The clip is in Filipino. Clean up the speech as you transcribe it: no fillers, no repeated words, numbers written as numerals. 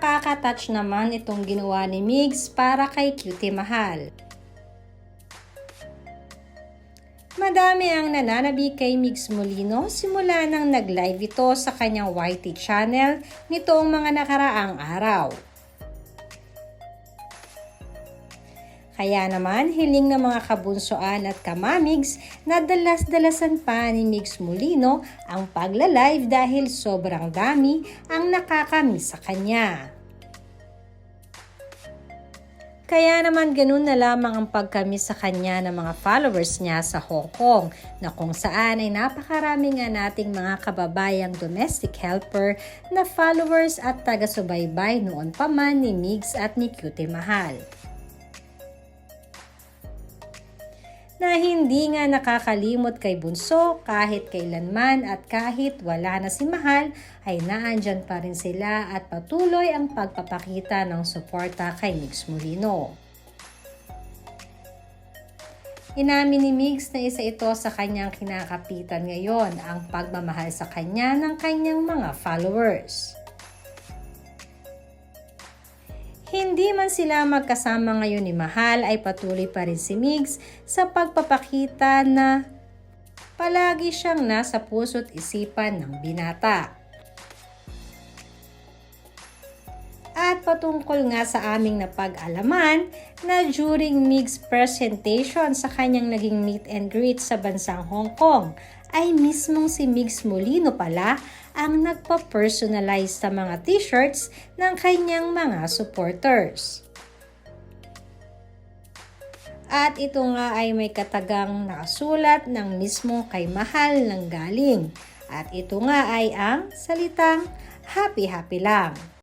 Nakaka-touch naman itong ginawa ni Migs para kay Cutie Mahal. Madami ang nananabi kay Migs Molino simula nang nag-live ito sa kanyang YT channel nitong mga nakaraang araw. Kaya naman, hiling ng mga kabunsoan at kamamigs na dalas-dalasan pa ni Migs Molino ang pagla-live dahil sobrang dami ang nakakamiss sa kanya. Kaya naman ganun na lamang ang pagkamiss sa kanya ng mga followers niya sa Hong Kong na kung saan ay napakarami nga nating mga kababayang domestic helper na followers at taga-subaybay noon pa man ni Migs at ni Cutie Mahal. Na hindi nga nakakalimot kay Bunso kahit kailanman at kahit wala na si Mahal ay naandyan pa rin sila at patuloy ang pagpapakita ng suporta kay Migs Molino. Inamin ni Migs na isa ito sa kanyang kinakapitan ngayon ang pagmamahal sa kanya ng kanyang mga followers. Hindi man sila magkasama ngayon ni Mahal ay patuloy pa rin si Migs sa pagpapakita na palagi siyang nasa puso't isipan ng binata. At patungkol nga sa aming napag-alaman na during Migs presentation sa kanyang naging meet and greet sa bansang Hong Kong ay mismong si Migs Molino pala ang nagpa-personalize sa mga t-shirts ng kanyang mga supporters. At ito nga ay may katagang nakasulat ng mismo kay Mahal nang galing. At ito nga ay ang salitang happy happy lang.